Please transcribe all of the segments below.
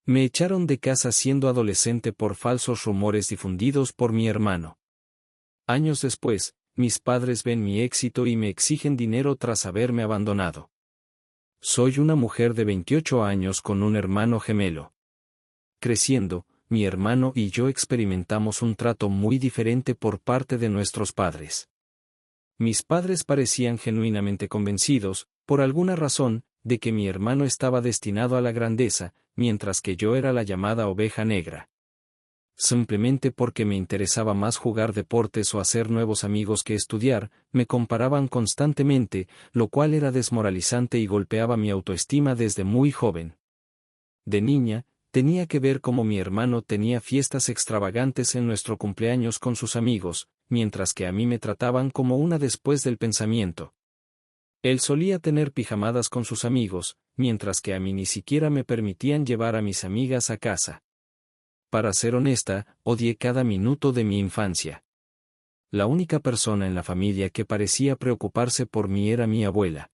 Me echaron de casa siendo adolescente por falsos rumores difundidos por mi hermano. Años después, mis padres ven mi éxito y me exigen dinero tras haberme abandonado. Soy una mujer de 28 años con un hermano gemelo. Creciendo, mi hermano y yo experimentamos un trato muy diferente por parte de nuestros padres. Mis padres parecían genuinamente convencidos, por alguna razón, de que mi hermano estaba destinado a la grandeza, mientras que yo era la llamada oveja negra. Simplemente porque me interesaba más jugar deportes o hacer nuevos amigos que estudiar, me comparaban constantemente, lo cual era desmoralizante y golpeaba mi autoestima desde muy joven. De niña, tenía que ver cómo mi hermano tenía fiestas extravagantes en nuestro cumpleaños con sus amigos, mientras que a mí me trataban como una después del pensamiento. Él solía tener pijamadas con sus amigos, mientras que a mí ni siquiera me permitían llevar a mis amigas a casa. Para ser honesta, odié cada minuto de mi infancia. La única persona en la familia que parecía preocuparse por mí era mi abuela.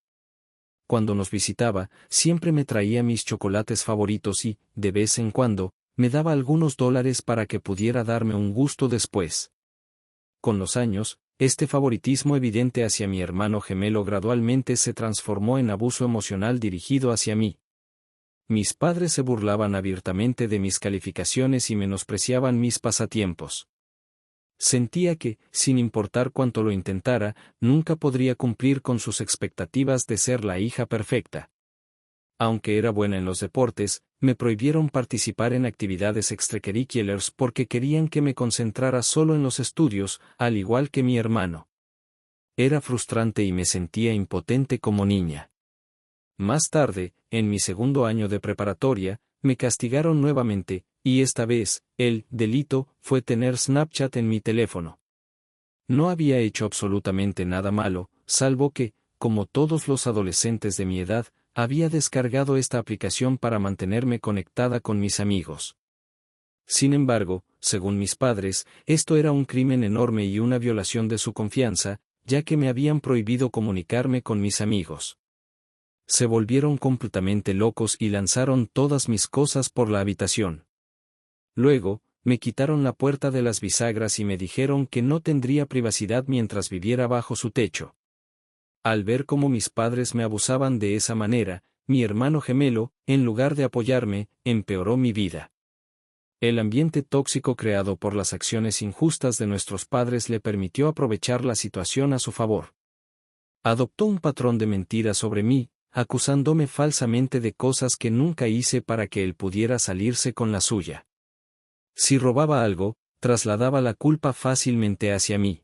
Cuando nos visitaba, siempre me traía mis chocolates favoritos y, de vez en cuando, me daba algunos dólares para que pudiera darme un gusto después. Con los años, este favoritismo evidente hacia mi hermano gemelo gradualmente se transformó en abuso emocional dirigido hacia mí. Mis padres se burlaban abiertamente de mis calificaciones y menospreciaban mis pasatiempos. Sentía que, sin importar cuánto lo intentara, nunca podría cumplir con sus expectativas de ser la hija perfecta. Aunque era buena en los deportes, me prohibieron participar en actividades extracurriculares porque querían que me concentrara solo en los estudios, al igual que mi hermano. Era frustrante y me sentía impotente como niña. Más tarde, en mi segundo año de preparatoria, me castigaron nuevamente, y esta vez, el delito fue tener Snapchat en mi teléfono. No había hecho absolutamente nada malo, salvo que, como todos los adolescentes de mi edad, había descargado esta aplicación para mantenerme conectada con mis amigos. Sin embargo, según mis padres, esto era un crimen enorme y una violación de su confianza, ya que me habían prohibido comunicarme con mis amigos. Se volvieron completamente locos y lanzaron todas mis cosas por la habitación. Luego, me quitaron la puerta de las bisagras y me dijeron que no tendría privacidad mientras viviera bajo su techo. Al ver cómo mis padres me abusaban de esa manera, mi hermano gemelo, en lugar de apoyarme, empeoró mi vida. El ambiente tóxico creado por las acciones injustas de nuestros padres le permitió aprovechar la situación a su favor. Adoptó un patrón de mentiras sobre mí, acusándome falsamente de cosas que nunca hice para que él pudiera salirse con la suya. Si robaba algo, trasladaba la culpa fácilmente hacia mí.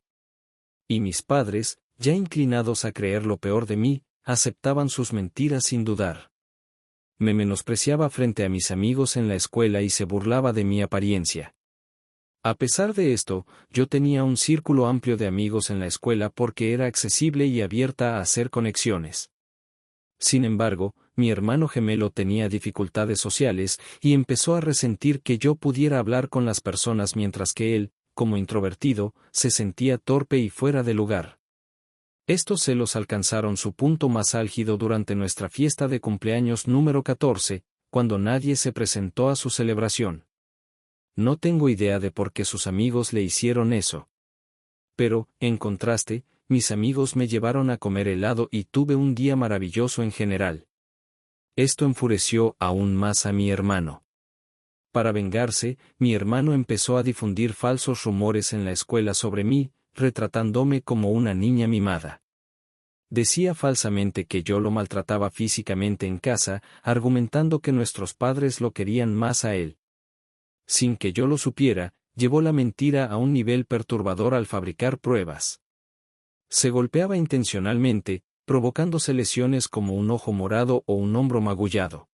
Y mis padres, ya inclinados a creer lo peor de mí, aceptaban sus mentiras sin dudar. Me menospreciaba frente a mis amigos en la escuela y se burlaba de mi apariencia. A pesar de esto, yo tenía un círculo amplio de amigos en la escuela porque era accesible y abierta a hacer conexiones. Sin embargo, mi hermano gemelo tenía dificultades sociales y empezó a resentir que yo pudiera hablar con las personas mientras que él, como introvertido, se sentía torpe y fuera de lugar. Estos celos alcanzaron su punto más álgido durante nuestra fiesta de cumpleaños número 14, cuando nadie se presentó a su celebración. No tengo idea de por qué sus amigos le hicieron eso. Pero, en contraste, mis amigos me llevaron a comer helado y tuve un día maravilloso en general. Esto enfureció aún más a mi hermano. Para vengarse, mi hermano empezó a difundir falsos rumores en la escuela sobre mí, retratándome como una niña mimada. Decía falsamente que yo lo maltrataba físicamente en casa, argumentando que nuestros padres lo querían más a él. Sin que yo lo supiera, llevó la mentira a un nivel perturbador al fabricar pruebas. Se golpeaba intencionalmente, provocándose lesiones como un ojo morado o un hombro magullado.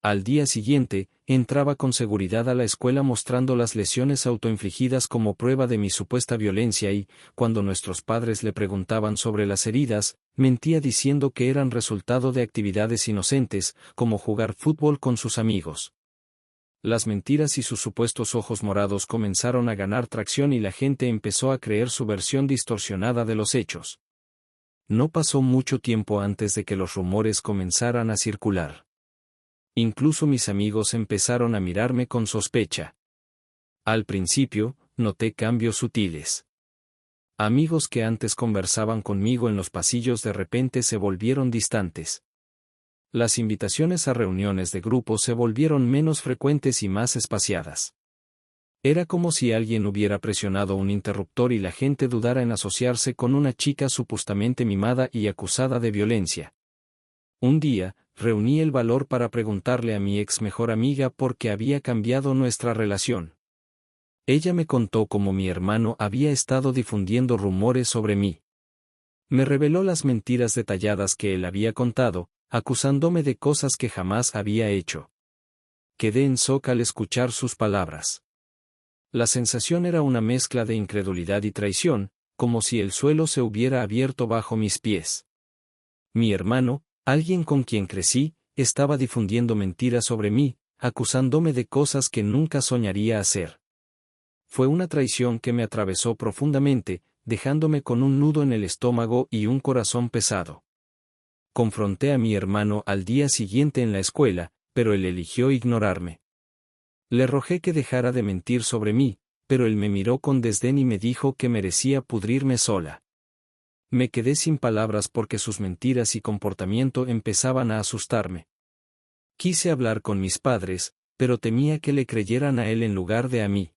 Al día siguiente, entraba con seguridad a la escuela mostrando las lesiones autoinfligidas como prueba de mi supuesta violencia y, cuando nuestros padres le preguntaban sobre las heridas, mentía diciendo que eran resultado de actividades inocentes, como jugar fútbol con sus amigos. Las mentiras y sus supuestos ojos morados comenzaron a ganar tracción y la gente empezó a creer su versión distorsionada de los hechos. No pasó mucho tiempo antes de que los rumores comenzaran a circular. Incluso mis amigos empezaron a mirarme con sospecha. Al principio, noté cambios sutiles. Amigos que antes conversaban conmigo en los pasillos de repente se volvieron distantes. Las invitaciones a reuniones de grupo se volvieron menos frecuentes y más espaciadas. Era como si alguien hubiera presionado un interruptor y la gente dudara en asociarse con una chica supuestamente mimada y acusada de violencia. Un día, reuní el valor para preguntarle a mi ex mejor amiga por qué había cambiado nuestra relación. Ella me contó cómo mi hermano había estado difundiendo rumores sobre mí. Me reveló las mentiras detalladas que él había contado, acusándome de cosas que jamás había hecho. Quedé en shock al escuchar sus palabras. La sensación era una mezcla de incredulidad y traición, como si el suelo se hubiera abierto bajo mis pies. Mi hermano, alguien con quien crecí, estaba difundiendo mentiras sobre mí, acusándome de cosas que nunca soñaría hacer. Fue una traición que me atravesó profundamente, dejándome con un nudo en el estómago y un corazón pesado. Confronté a mi hermano al día siguiente en la escuela, pero él eligió ignorarme. Le rogué que dejara de mentir sobre mí, pero él me miró con desdén y me dijo que merecía pudrirme sola. Me quedé sin palabras porque sus mentiras y comportamiento empezaban a asustarme. Quise hablar con mis padres, pero temía que le creyeran a él en lugar de a mí.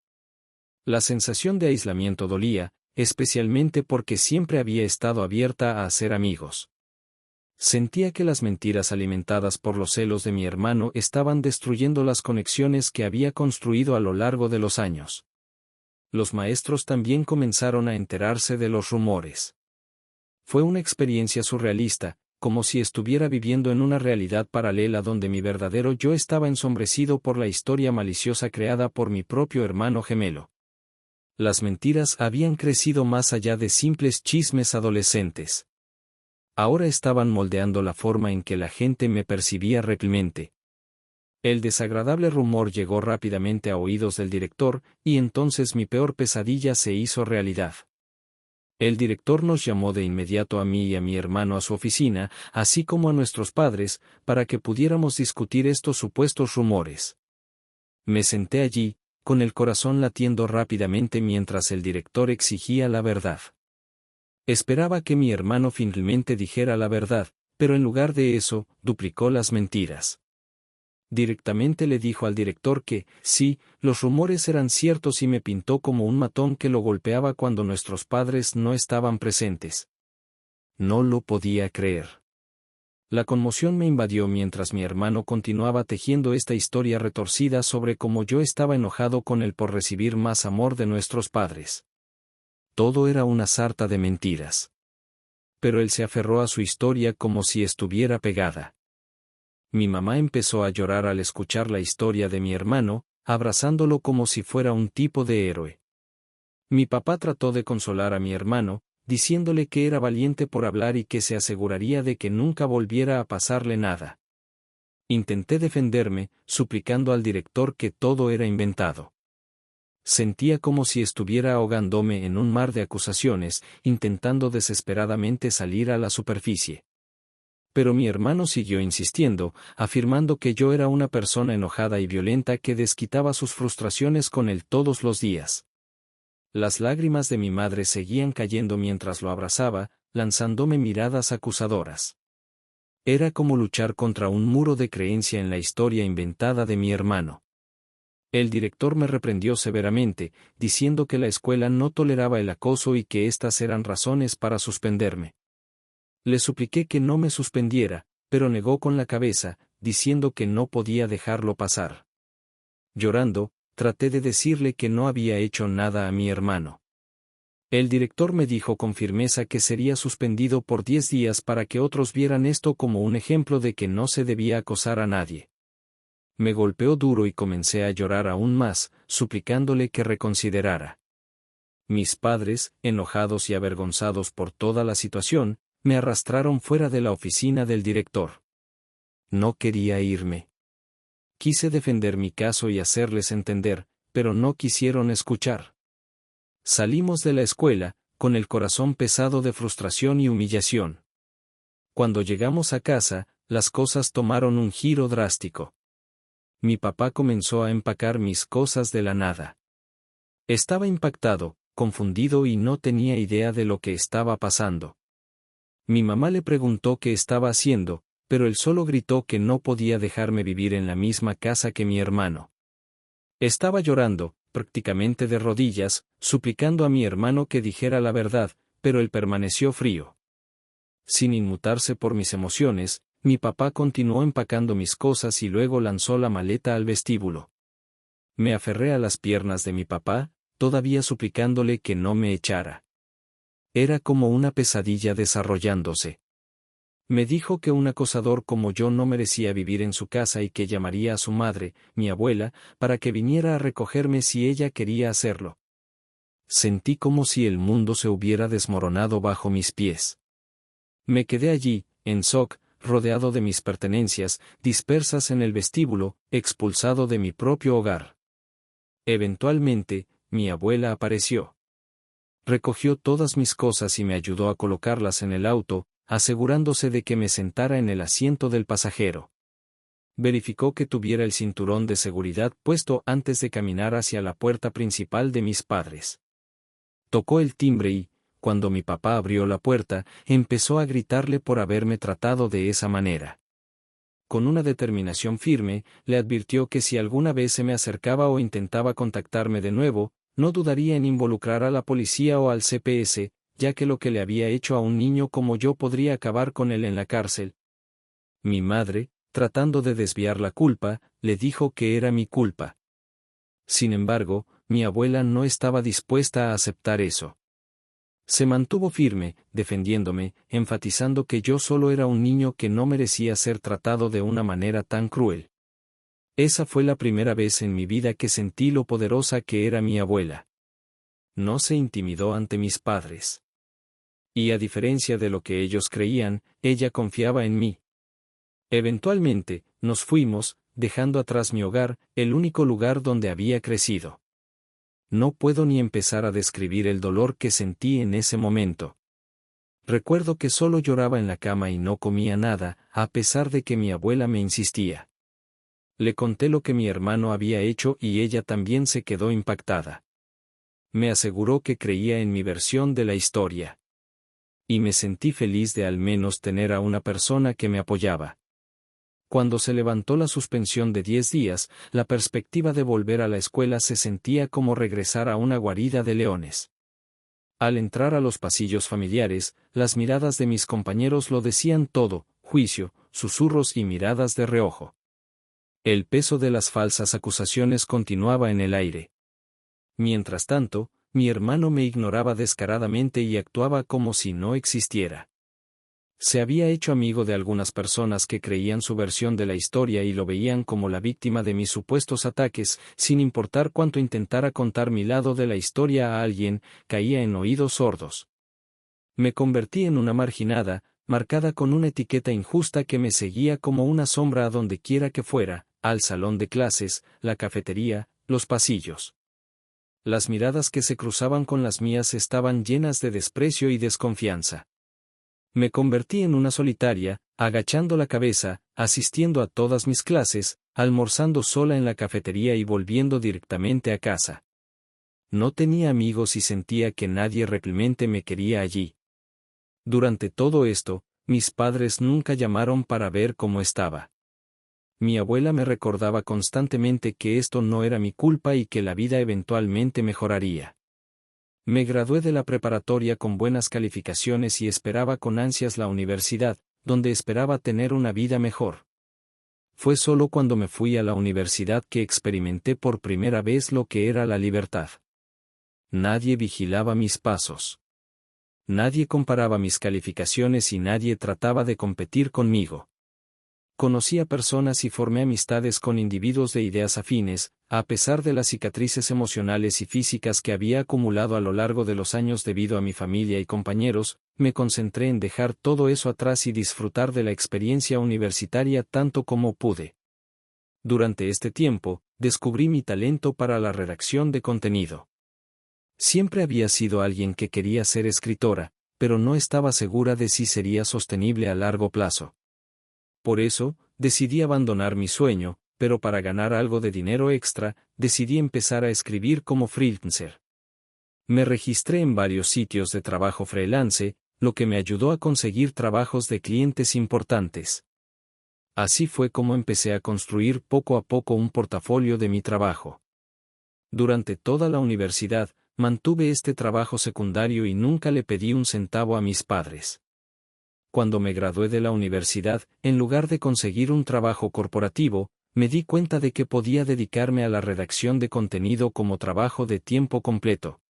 La sensación de aislamiento dolía, especialmente porque siempre había estado abierta a hacer amigos. Sentía que las mentiras alimentadas por los celos de mi hermano estaban destruyendo las conexiones que había construido a lo largo de los años. Los maestros también comenzaron a enterarse de los rumores. Fue una experiencia surrealista, como si estuviera viviendo en una realidad paralela donde mi verdadero yo estaba ensombrecido por la historia maliciosa creada por mi propio hermano gemelo. Las mentiras habían crecido más allá de simples chismes adolescentes. Ahora estaban moldeando la forma en que la gente me percibía realmente. El desagradable rumor llegó rápidamente a oídos del director, y entonces mi peor pesadilla se hizo realidad. El director nos llamó de inmediato a mí y a mi hermano a su oficina, así como a nuestros padres, para que pudiéramos discutir estos supuestos rumores. Me senté allí, con el corazón latiendo rápidamente mientras el director exigía la verdad. Esperaba que mi hermano finalmente dijera la verdad, pero en lugar de eso, duplicó las mentiras. Directamente le dijo al director que, sí, los rumores eran ciertos y me pintó como un matón que lo golpeaba cuando nuestros padres no estaban presentes. No lo podía creer. La conmoción me invadió mientras mi hermano continuaba tejiendo esta historia retorcida sobre cómo yo estaba enojado con él por recibir más amor de nuestros padres. Todo era una sarta de mentiras. Pero él se aferró a su historia como si estuviera pegada. Mi mamá empezó a llorar al escuchar la historia de mi hermano, abrazándolo como si fuera un tipo de héroe. Mi papá trató de consolar a mi hermano, diciéndole que era valiente por hablar y que se aseguraría de que nunca volviera a pasarle nada. Intenté defenderme, suplicando al director que todo era inventado. Sentía como si estuviera ahogándome en un mar de acusaciones, intentando desesperadamente salir a la superficie. Pero mi hermano siguió insistiendo, afirmando que yo era una persona enojada y violenta que desquitaba sus frustraciones con él todos los días. Las lágrimas de mi madre seguían cayendo mientras lo abrazaba, lanzándome miradas acusadoras. Era como luchar contra un muro de creencia en la historia inventada de mi hermano. El director me reprendió severamente, diciendo que la escuela no toleraba el acoso y que estas eran razones para suspenderme. Le supliqué que no me suspendiera, pero negó con la cabeza, diciendo que no podía dejarlo pasar. Llorando, traté de decirle que no había hecho nada a mi hermano. El director me dijo con firmeza que sería suspendido por 10 días para que otros vieran esto como un ejemplo de que no se debía acosar a nadie. Me golpeó duro y comencé a llorar aún más, suplicándole que reconsiderara. Mis padres, enojados y avergonzados por toda la situación, me arrastraron fuera de la oficina del director. No quería irme. Quise defender mi caso y hacerles entender, pero no quisieron escuchar. Salimos de la escuela, con el corazón pesado de frustración y humillación. Cuando llegamos a casa, las cosas tomaron un giro drástico. Mi papá comenzó a empacar mis cosas de la nada. Estaba impactado, confundido y no tenía idea de lo que estaba pasando. Mi mamá le preguntó qué estaba haciendo, pero él solo gritó que no podía dejarme vivir en la misma casa que mi hermano. Estaba llorando, prácticamente de rodillas, suplicando a mi hermano que dijera la verdad, pero él permaneció frío. Sin inmutarse por mis emociones, mi papá continuó empacando mis cosas y luego lanzó la maleta al vestíbulo. Me aferré a las piernas de mi papá, todavía suplicándole que no me echara. Era como una pesadilla desarrollándose. Me dijo que un acosador como yo no merecía vivir en su casa y que llamaría a su madre, mi abuela, para que viniera a recogerme si ella quería hacerlo. Sentí como si el mundo se hubiera desmoronado bajo mis pies. Me quedé allí, en shock, rodeado de mis pertenencias, dispersas en el vestíbulo, expulsado de mi propio hogar. Eventualmente, mi abuela apareció. Recogió todas mis cosas y me ayudó a colocarlas en el auto, asegurándose de que me sentara en el asiento del pasajero. Verificó que tuviera el cinturón de seguridad puesto antes de caminar hacia la puerta principal de mis padres. Tocó el timbre y, cuando mi papá abrió la puerta, empezó a gritarle por haberme tratado de esa manera. Con una determinación firme, le advirtió que si alguna vez se me acercaba o intentaba contactarme de nuevo, no dudaría en involucrar a la policía o al CPS, ya que lo que le había hecho a un niño como yo podría acabar con él en la cárcel. Mi madre, tratando de desviar la culpa, le dijo que era mi culpa. Sin embargo, mi abuela no estaba dispuesta a aceptar eso. Se mantuvo firme, defendiéndome, enfatizando que yo solo era un niño que no merecía ser tratado de una manera tan cruel. Esa fue la primera vez en mi vida que sentí lo poderosa que era mi abuela. No se intimidó ante mis padres. Y a diferencia de lo que ellos creían, ella confiaba en mí. Eventualmente, nos fuimos, dejando atrás mi hogar, el único lugar donde había crecido. No puedo ni empezar a describir el dolor que sentí en ese momento. Recuerdo que solo lloraba en la cama y no comía nada, a pesar de que mi abuela me insistía. Le conté lo que mi hermano había hecho y ella también se quedó impactada. Me aseguró que creía en mi versión de la historia. Y me sentí feliz de al menos tener a una persona que me apoyaba. Cuando se levantó la suspensión de 10 días, la perspectiva de volver a la escuela se sentía como regresar a una guarida de leones. Al entrar a los pasillos familiares, las miradas de mis compañeros lo decían todo, juicio, susurros y miradas de reojo. El peso de las falsas acusaciones continuaba en el aire. Mientras tanto, mi hermano me ignoraba descaradamente y actuaba como si no existiera. Se había hecho amigo de algunas personas que creían su versión de la historia y lo veían como la víctima de mis supuestos ataques, sin importar cuánto intentara contar mi lado de la historia a alguien, caía en oídos sordos. Me convertí en una marginada, marcada con una etiqueta injusta que me seguía como una sombra a donde quiera que fuera, al salón de clases, la cafetería, los pasillos. Las miradas que se cruzaban con las mías estaban llenas de desprecio y desconfianza. Me convertí en una solitaria, agachando la cabeza, asistiendo a todas mis clases, almorzando sola en la cafetería y volviendo directamente a casa. No tenía amigos y sentía que nadie realmente me quería allí. Durante todo esto, mis padres nunca llamaron para ver cómo estaba. Mi abuela me recordaba constantemente que esto no era mi culpa y que la vida eventualmente mejoraría. Me gradué de la preparatoria con buenas calificaciones y esperaba con ansias la universidad, donde esperaba tener una vida mejor. Fue solo cuando me fui a la universidad que experimenté por primera vez lo que era la libertad. Nadie vigilaba mis pasos. Nadie comparaba mis calificaciones y nadie trataba de competir conmigo. Conocí a personas y formé amistades con individuos de ideas afines, a pesar de las cicatrices emocionales y físicas que había acumulado a lo largo de los años debido a mi familia y compañeros, me concentré en dejar todo eso atrás y disfrutar de la experiencia universitaria tanto como pude. Durante este tiempo, descubrí mi talento para la redacción de contenido. Siempre había sido alguien que quería ser escritora, pero no estaba segura de si sería sostenible a largo plazo. Por eso, decidí abandonar mi sueño, pero para ganar algo de dinero extra, decidí empezar a escribir como freelancer. Me registré en varios sitios de trabajo freelance, lo que me ayudó a conseguir trabajos de clientes importantes. Así fue como empecé a construir poco a poco un portafolio de mi trabajo. Durante toda la universidad, mantuve este trabajo secundario y nunca le pedí un centavo a mis padres. Cuando me gradué de la universidad, en lugar de conseguir un trabajo corporativo, me di cuenta de que podía dedicarme a la redacción de contenido como trabajo de tiempo completo.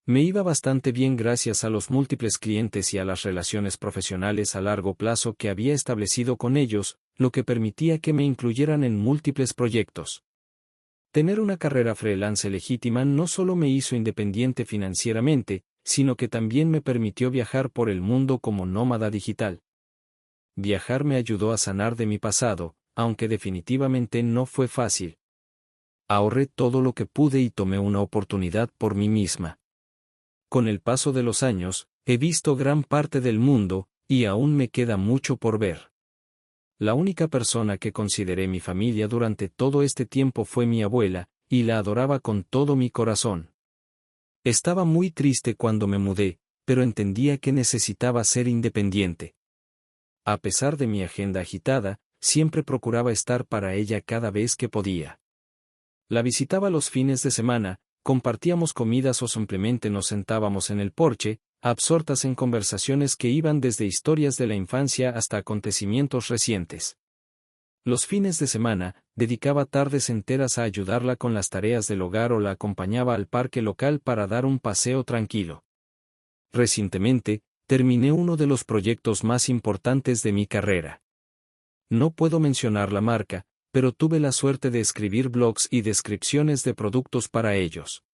Me iba bastante bien gracias a los múltiples clientes y a las relaciones profesionales a largo plazo que había establecido con ellos, lo que permitía que me incluyeran en múltiples proyectos. Tener una carrera freelance legítima no solo me hizo independiente financieramente, sino que también me permitió viajar por el mundo como nómada digital. Viajar me ayudó a sanar de mi pasado, aunque definitivamente no fue fácil. Ahorré todo lo que pude y tomé una oportunidad por mí misma. Con el paso de los años, he visto gran parte del mundo, y aún me queda mucho por ver. La única persona que consideré mi familia durante todo este tiempo fue mi abuela, y la adoraba con todo mi corazón. Estaba muy triste cuando me mudé, pero entendía que necesitaba ser independiente. A pesar de mi agenda agitada, siempre procuraba estar para ella cada vez que podía. La visitaba los fines de semana, compartíamos comidas o simplemente nos sentábamos en el porche, absortas en conversaciones que iban desde historias de la infancia hasta acontecimientos recientes. Los fines de semana, dedicaba tardes enteras a ayudarla con las tareas del hogar o la acompañaba al parque local para dar un paseo tranquilo. Recientemente, terminé uno de los proyectos más importantes de mi carrera. No puedo mencionar la marca, pero tuve la suerte de escribir blogs y descripciones de productos para ellos.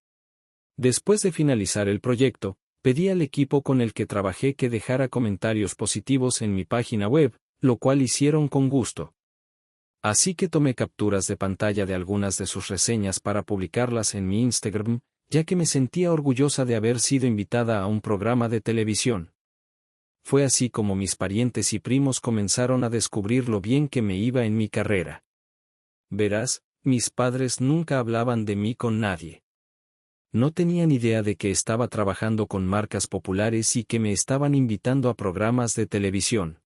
Después de finalizar el proyecto, pedí al equipo con el que trabajé que dejara comentarios positivos en mi página web, lo cual hicieron con gusto. Así que tomé capturas de pantalla de algunas de sus reseñas para publicarlas en mi Instagram, ya que me sentía orgullosa de haber sido invitada a un programa de televisión. Fue así como mis parientes y primos comenzaron a descubrir lo bien que me iba en mi carrera. Verás, mis padres nunca hablaban de mí con nadie. No tenían idea de que estaba trabajando con marcas populares y que me estaban invitando a programas de televisión.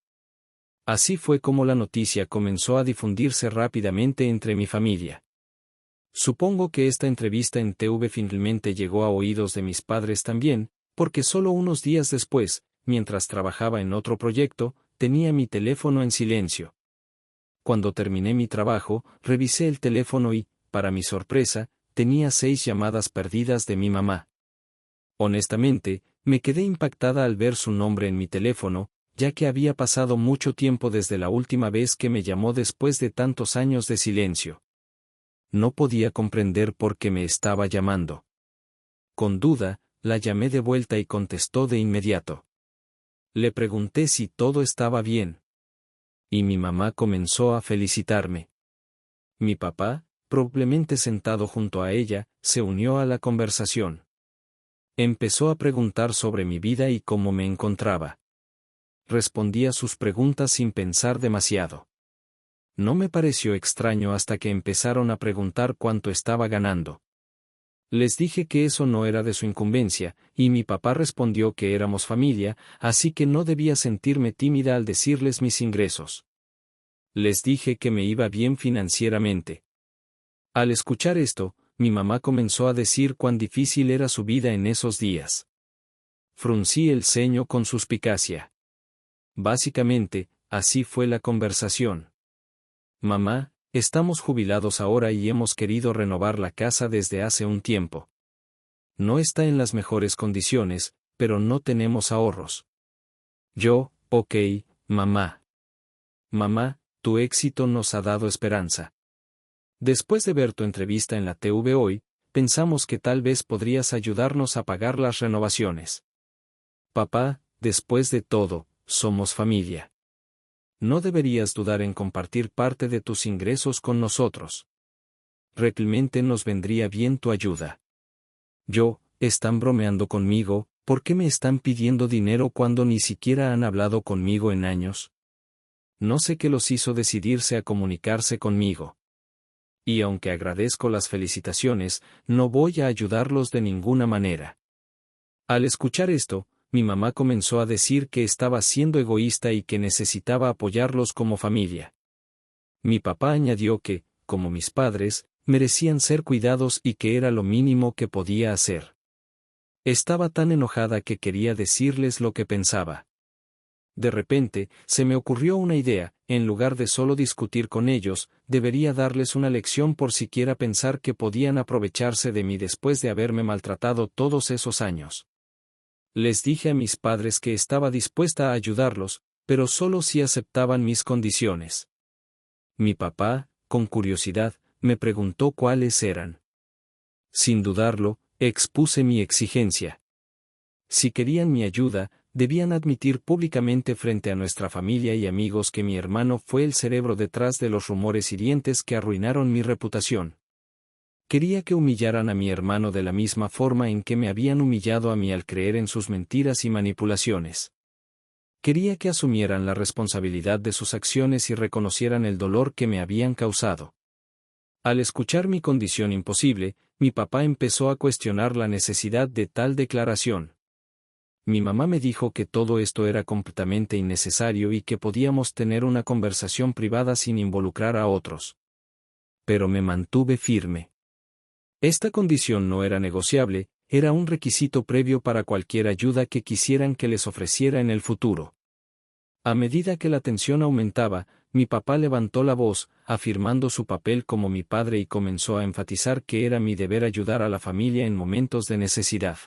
Así fue como la noticia comenzó a difundirse rápidamente entre mi familia. Supongo que esta entrevista en TV finalmente llegó a oídos de mis padres también, porque solo unos días después, mientras trabajaba en otro proyecto, tenía mi teléfono en silencio. Cuando terminé mi trabajo, revisé el teléfono y, para mi sorpresa, tenía 6 llamadas perdidas de mi mamá. Honestamente, me quedé impactada al ver su nombre en mi teléfono, ya que había pasado mucho tiempo desde la última vez que me llamó después de tantos años de silencio. No podía comprender por qué me estaba llamando. Con duda, la llamé de vuelta y contestó de inmediato. Le pregunté si todo estaba bien. Y mi mamá comenzó a felicitarme. Mi papá, probablemente sentado junto a ella, se unió a la conversación. Empezó a preguntar sobre mi vida y cómo me encontraba. Respondí a sus preguntas sin pensar demasiado. No me pareció extraño hasta que empezaron a preguntar cuánto estaba ganando. Les dije que eso no era de su incumbencia, y mi papá respondió que éramos familia, así que no debía sentirme tímida al decirles mis ingresos. Les dije que me iba bien financieramente. Al escuchar esto, mi mamá comenzó a decir cuán difícil era su vida en esos días. Fruncí el ceño con suspicacia. Básicamente, así fue la conversación. Mamá, estamos jubilados ahora y hemos querido renovar la casa desde hace un tiempo. No está en las mejores condiciones, pero no tenemos ahorros. Yo, ok, mamá. Mamá, tu éxito nos ha dado esperanza. Después de ver tu entrevista en la TV hoy, pensamos que tal vez podrías ayudarnos a pagar las renovaciones. Papá, después de todo, somos familia. No deberías dudar en compartir parte de tus ingresos con nosotros. Realmente nos vendría bien tu ayuda. Yo, ¿están bromeando conmigo? ¿Por qué me están pidiendo dinero cuando ni siquiera han hablado conmigo en años? No sé qué los hizo decidirse a comunicarse conmigo. y aunque agradezco las felicitaciones, no voy a ayudarlos de ninguna manera. Al escuchar esto, mi mamá comenzó a decir que estaba siendo egoísta y que necesitaba apoyarlos como familia. Mi papá añadió que, como mis padres, merecían ser cuidados y que era lo mínimo que podía hacer. Estaba tan enojada que quería decirles lo que pensaba. De repente, se me ocurrió una idea: en lugar de solo discutir con ellos, debería darles una lección por siquiera pensar que podían aprovecharse de mí después de haberme maltratado todos esos años. Les dije a mis padres que estaba dispuesta a ayudarlos, pero solo si aceptaban mis condiciones. Mi papá, con curiosidad, me preguntó cuáles eran. Sin dudarlo, expuse mi exigencia. Si querían mi ayuda, debían admitir públicamente frente a nuestra familia y amigos que mi hermano fue el cerebro detrás de los rumores hirientes que arruinaron mi reputación. Quería que humillaran a mi hermano de la misma forma en que me habían humillado a mí al creer en sus mentiras y manipulaciones. Quería que asumieran la responsabilidad de sus acciones y reconocieran el dolor que me habían causado. Al escuchar mi condición imposible, mi papá empezó a cuestionar la necesidad de tal declaración. Mi mamá me dijo que todo esto era completamente innecesario y que podíamos tener una conversación privada sin involucrar a otros. Pero me mantuve firme. Esta condición no era negociable, era un requisito previo para cualquier ayuda que quisieran que les ofreciera en el futuro. A medida que la tensión aumentaba, mi papá levantó la voz, afirmando su papel como mi padre y comenzó a enfatizar que era mi deber ayudar a la familia en momentos de necesidad.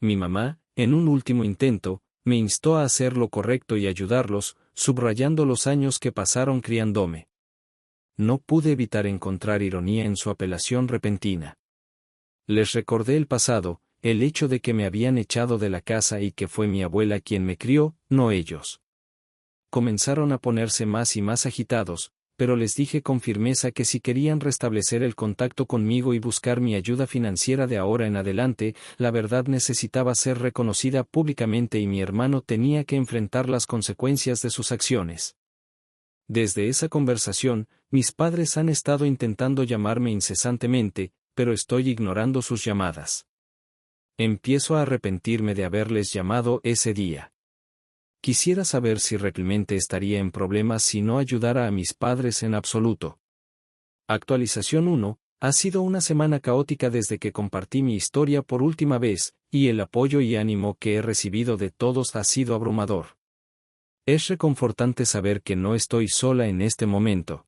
Mi mamá, en un último intento, me instó a hacer lo correcto y ayudarlos, subrayando los años que pasaron criándome. No pude evitar encontrar ironía en su apelación repentina. Les recordé el pasado, el hecho de que me habían echado de la casa y que fue mi abuela quien me crió, no ellos. Comenzaron a ponerse más y más agitados, pero les dije con firmeza que si querían restablecer el contacto conmigo y buscar mi ayuda financiera de ahora en adelante, la verdad necesitaba ser reconocida públicamente y mi hermano tenía que enfrentar las consecuencias de sus acciones. Desde esa conversación, mis padres han estado intentando llamarme incesantemente, pero estoy ignorando sus llamadas. Empiezo a arrepentirme de haberles llamado ese día. Quisiera saber si realmente estaría en problemas si no ayudara a mis padres en absoluto. Actualización 1. Ha sido una semana caótica desde que compartí mi historia por última vez, y el apoyo y ánimo que he recibido de todos ha sido abrumador. Es reconfortante saber que no estoy sola en este momento.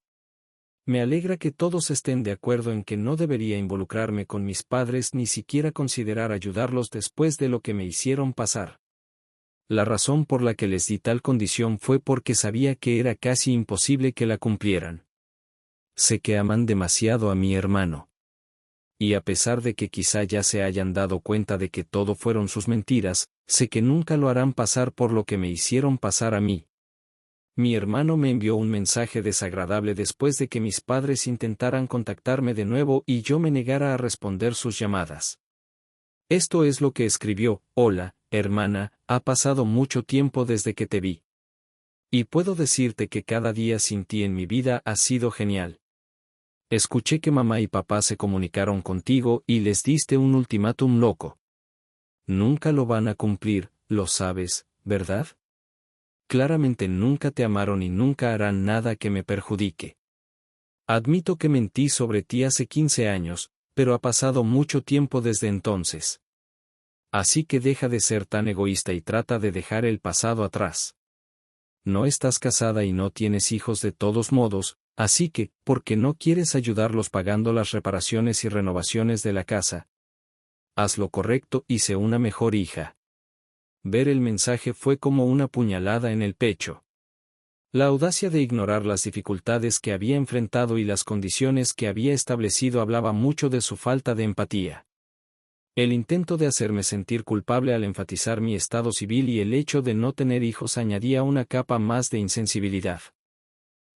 Me alegra que todos estén de acuerdo en que no debería involucrarme con mis padres ni siquiera considerar ayudarlos después de lo que me hicieron pasar. La razón por la que les di tal condición fue porque sabía que era casi imposible que la cumplieran. Sé que aman demasiado a mi hermano. Y a pesar de que quizá ya se hayan dado cuenta de que todo fueron sus mentiras, sé que nunca lo harán pasar por lo que me hicieron pasar a mí. Mi hermano me envió un mensaje desagradable después de que mis padres intentaran contactarme de nuevo y yo me negara a responder sus llamadas. Esto es lo que escribió: hola, hermana, ha pasado mucho tiempo desde que te vi. Y puedo decirte que cada día sin ti en mi vida ha sido genial. Escuché que mamá y papá se comunicaron contigo y les diste un ultimátum loco. Nunca lo van a cumplir, lo sabes, ¿verdad? Claramente nunca te amaron y nunca harán nada que me perjudique. Admito que mentí sobre ti hace 15 años, pero ha pasado mucho tiempo desde entonces. Así que deja de ser tan egoísta y trata de dejar el pasado atrás. No estás casada y no tienes hijos de todos modos, así que, ¿por qué no quieres ayudarlos pagando las reparaciones y renovaciones de la casa? Haz lo correcto y sé una mejor hija. Ver el mensaje fue como una puñalada en el pecho. La audacia de ignorar las dificultades que había enfrentado y las condiciones que había establecido hablaba mucho de su falta de empatía. El intento de hacerme sentir culpable al enfatizar mi estado civil y el hecho de no tener hijos añadía una capa más de insensibilidad.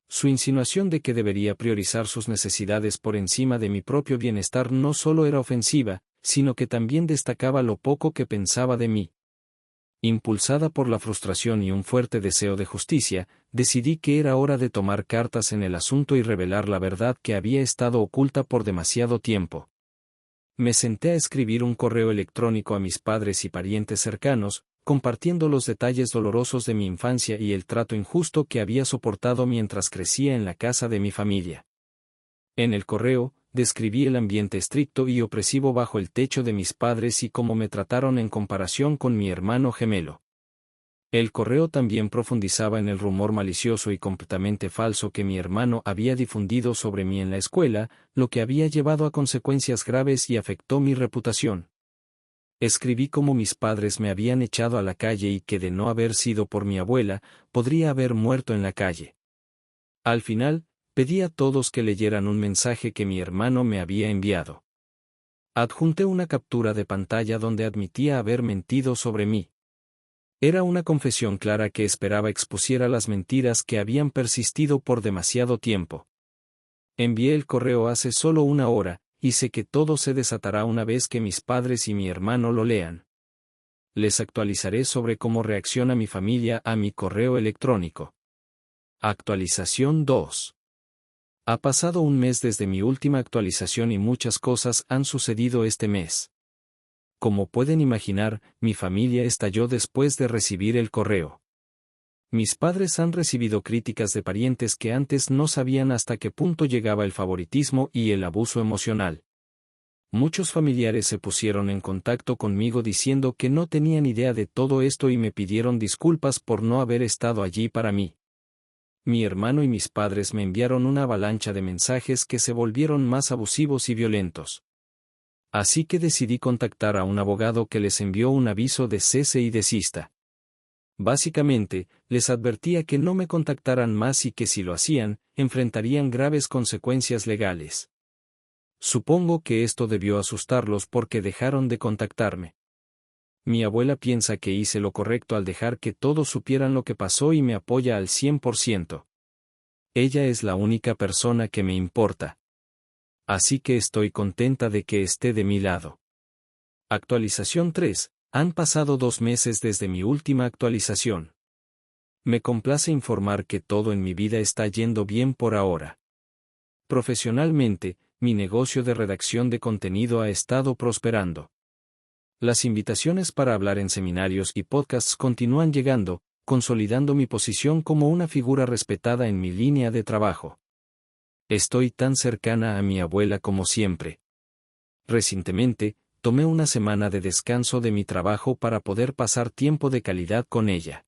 Su insinuación de que debería priorizar sus necesidades por encima de mi propio bienestar no solo era ofensiva, sino que también destacaba lo poco que pensaba de mí. Impulsada por la frustración y un fuerte deseo de justicia, decidí que era hora de tomar cartas en el asunto y revelar la verdad que había estado oculta por demasiado tiempo. Me senté a escribir un correo electrónico a mis padres y parientes cercanos, compartiendo los detalles dolorosos de mi infancia y el trato injusto que había soportado mientras crecía en la casa de mi familia. En el correo, describí el ambiente estricto y opresivo bajo el techo de mis padres y cómo me trataron en comparación con mi hermano gemelo. El correo también profundizaba en el rumor malicioso y completamente falso que mi hermano había difundido sobre mí en la escuela, lo que había llevado a consecuencias graves y afectó mi reputación. Escribí cómo mis padres me habían echado a la calle y que de no haber sido por mi abuela, podría haber muerto en la calle. Al final, pedí a todos que leyeran un mensaje que mi hermano me había enviado. Adjunté una captura de pantalla donde admitía haber mentido sobre mí. Era una confesión clara que esperaba expusiera las mentiras que habían persistido por demasiado tiempo. Envié el correo hace solo una hora, y sé que todo se desatará una vez que mis padres y mi hermano lo lean. Les actualizaré sobre cómo reacciona mi familia a mi correo electrónico. Actualización 2. Ha pasado un mes desde mi última actualización y muchas cosas han sucedido este mes. Como pueden imaginar, mi familia estalló después de recibir el correo. Mis padres han recibido críticas de parientes que antes no sabían hasta qué punto llegaba el favoritismo y el abuso emocional. Muchos familiares se pusieron en contacto conmigo diciendo que no tenían idea de todo esto y me pidieron disculpas por no haber estado allí para mí. Mi hermano y mis padres me enviaron una avalancha de mensajes que se volvieron más abusivos y violentos. Así que decidí contactar a un abogado que les envió un aviso de cese y desista. Básicamente, les advertía que no me contactaran más y que si lo hacían, enfrentarían graves consecuencias legales. Supongo que esto debió asustarlos porque dejaron de contactarme. Mi abuela piensa que hice lo correcto al dejar que todos supieran lo que pasó y me apoya al 100%. Ella es la única persona que me importa. Así que estoy contenta de que esté de mi lado. Actualización 3. Han pasado 2 meses desde mi última actualización. Me complace informar que todo en mi vida está yendo bien por ahora. Profesionalmente, mi negocio de redacción de contenido ha estado prosperando. Las invitaciones para hablar en seminarios y podcasts continúan llegando, consolidando mi posición como una figura respetada en mi línea de trabajo. Estoy tan cercana a mi abuela como siempre. Recientemente, tomé una semana de descanso de mi trabajo para poder pasar tiempo de calidad con ella.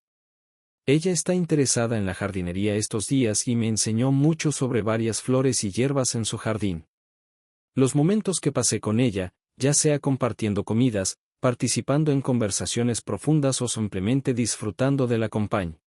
Ella está interesada en la jardinería estos días y me enseñó mucho sobre varias flores y hierbas en su jardín. Los momentos que pasé con ella, ya sea compartiendo comidas, participando en conversaciones profundas o simplemente disfrutando de la compañía,